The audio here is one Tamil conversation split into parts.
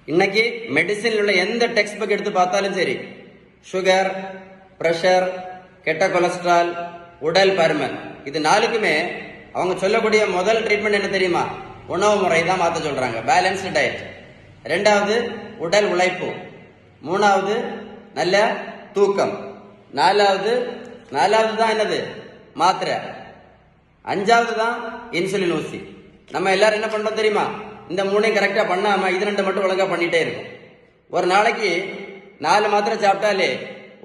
இன்னைக்கு மெடிசின்ல உள்ள எந்த டெக்ஸ்ட் புக் எடுத்து பார்த்தாலும் சரி, சுகர், பிரஷர், கெட்ட கொலஸ்ட்ரால், உடல் பருமன், இது நாலுக்குமே அவங்க சொல்லக்கூடிய முதல் ட்ரீட்மெண்ட் என்ன தெரியுமா? உணவு முறை தான் மாற்ற சொல்றாங்க, பேலன்ஸ்டு டயட். ரெண்டாவது உடல் உழைப்பு, மூணாவது நல்ல தூக்கம், நாலாவது தான் என்னது? மாத்திரை, அஞ்சாவது தான் இன்சுலின் ஊசி. நம்ம எல்லாரும் என்ன பண்றோம் தெரியுமா? இந்த மூணையும் கரெக்டா பண்ணாம இது ரெண்டு மட்டும் ஒழுங்கா பண்ணிட்டே இருக்கும். ஒரு நாளைக்கு 4 மாத்திரை சாப்பிட்டாலே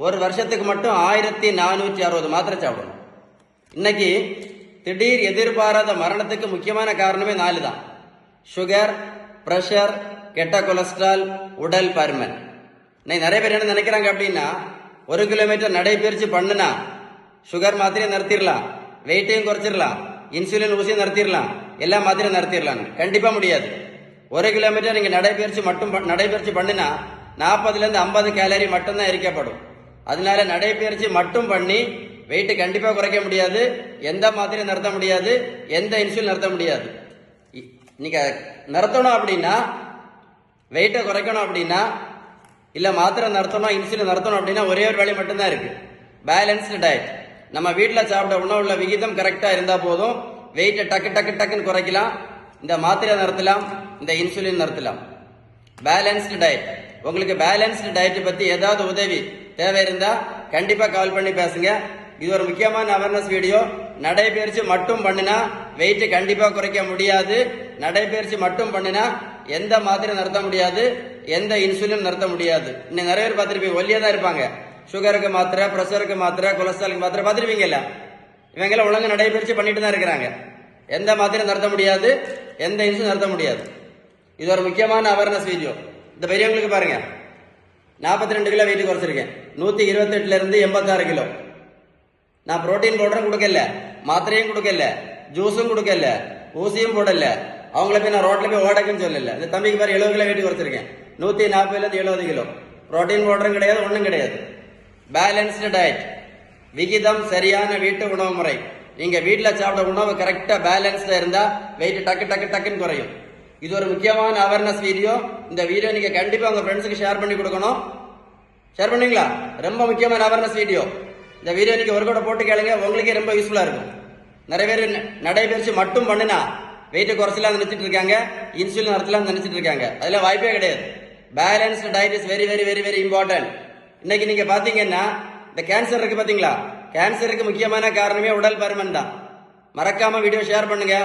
ஒரு வருஷத்துக்கு மட்டும் 1460 மாத்திரை சாப்பிடணும். இன்னைக்கு திடீர் எதிர்பாராத மரணத்துக்கு முக்கியமான காரணமே 4 தான்: சுகர், பிரஷர், கெட்ட கொலஸ்ட்ரால், உடல் பருமன். இன்னைக்கு நிறைய பேர் என்ன நினைக்கிறாங்க அப்படின்னா, 1 கிலோமீட்டர் நடைபயிற்சி பண்ணுனா சுகர் மாத்திரையை நிறுத்திடலாம், வெயிட்டையும் குறைச்சிடலாம், இன்சுலின் ஊசியும் நிறுத்திடலாம், எல்லா மாத்திரையும் நிறுத்திடலாம். கண்டிப்பா முடியாது. 1 கிலோமீட்டர் நீங்க நடைபயிற்சி பண்ணினா 40 to 50 கேலரி மட்டும்தான் எரிக்கப்படும். அதனால நடைபயிற்சி மட்டும் பண்ணி வெயிட் கண்டிப்பா குறைக்க முடியாது, எந்த மாத்திரையும் நிறுத்த முடியாது, எந்த இன்சுலின் நிறுத்த முடியாது. நீங்க நிறுத்தணும் அப்படின்னா, வெயிட்டை குறைக்கணும் அப்படின்னா, இல்ல மாத்திரை நிறுத்தணும், இன்சுலின் நிறுத்தணும் அப்படின்னா ஒரே ஒரு வழி மட்டும்தான் இருக்கு: பேலன்ஸ்டு டயட். நம்ம வீட்டில் சாப்பிட உணவுள்ள விகிதம் கரெக்டா இருந்தா போதும், வெயிட்டை டக்குன்னு குறைக்கலாம், இந்த மாத்திரை நிறுத்தலாம், இந்த இன்சுலின் நிறுத்தலாம். Balanced diet. உங்களுக்கு பேலன்ஸ்டு டயட் பத்தி ஏதாவது உதவி தேவை இருந்தா கண்டிப்பா கால் பண்ணி பேசுங்க. இது ஒரு முக்கியமான அவேர்னஸ் வீடியோ. நடைபயிற்சி மட்டும் பண்ணினா வெயிட் கண்டிப்பா குறைக்க முடியாது. நடைபயிற்சி மட்டும் பண்ணினா எந்த மாத்திரை நிறுத்த முடியாது, எந்த இன்சுலின் நிறுத்த முடியாது. இன்னும் நிறைய பேர் பார்த்திருப்பீங்க, ஒல்லியா தான் இருப்பாங்க. சுகருக்கு மாத்திரை, பிரஷருக்கு மாத்திரை, கொலஸ்ட்ராலுக்கு மாத்திரை பார்த்திருப்பீங்கல்ல. இவங்க ஒழுங்கு நடைபயிற்சி பண்ணிட்டு தான் இருக்கிறாங்க. எந்த மாத்திரை நிறுத்த முடியாது, எந்த இன்சுலின் நிறுத்த முடியாது. இது ஒரு முக்கியமான அவேர்னஸ் வீடியோ. இந்த பெரியவங்களுக்கு பாருங்க, 42 கிலோ வெயிட் குறைச்சிருக்கேன், 128 இருந்து 86 கிலோ. நான் புரோட்டீன் பவுடரும் கொடுக்கல, மாத்திரையும் கொடுக்கல, ஜூஸும் கொடுக்கல, ஊசியும் போடல. அவங்கள போய் நான் ரோட்ல போய் ஓடக்குன்னு சொல்லல. இந்த தம்பிக்கு பாரு 70 கிலோ வெயிட் குறைச்சிருக்கேன், 140 இருந்து 70 கிலோ. புரோட்டீன் பவுடரும் கிடையாது, ஒன்றும் கிடையாது. பேலன்ஸ்டு டயட், விகிதம் சரியான வீட்டு உணவு முறை. நீங்க வீட்டில் சாப்பிட உணவு கரெக்டா பேலன்ஸ்டா இருந்தா வெயிட் டக்குன்னு குறையும். இது ஒரு முக்கியமான அவேர்னஸ் வீடியோ. இந்த வீடியோ நீங்க கண்டிப்பா உங்க ஃப்ரெண்ட்ஸுக்கு ஷேர் பண்ணி கொடுக்கணும். ஷேர் பண்ணீங்களா? ரொம்ப முக்கியமான அவேர்னஸ் வீடியோ. இந்த வீடியோ நீங்க ஒரு கூட போட்டு கேளுங்க, உங்களுக்கே ரொம்ப யூஸ்ஃபுல்லா இருக்கும். நிறைய பேர் நடைபயிற்சி மட்டும் பண்ணினா வெயிட் குறைச்சலாம் நினைச்சிட்டு இருக்காங்க, இன்சுலின் நிறுத்தலாம் நினைச்சிட்டு இருக்காங்க. அதுல வாய்ப்பே கிடையாது. Balanced diet is very very very very important. இன்னைக்கு நீங்க பாத்தீங்கன்னா, இந்த கேன்சர் இருக்கு பாத்தீங்களா? கேன்சருக்கு முக்கியமான காரணமே உடல் பருமன் தான். மறக்காம வீடியோ ஷேர் பண்ணுங்க.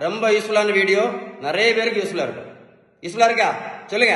ரொம்ப யூஸ்ஃபுல்லான வீடியோ, நிறைய பேருக்கு யூஸ்ஃபுல்லா இருக்கும். யூஸ்ஃபுல்லா இருக்கா? சொல்லுங்க.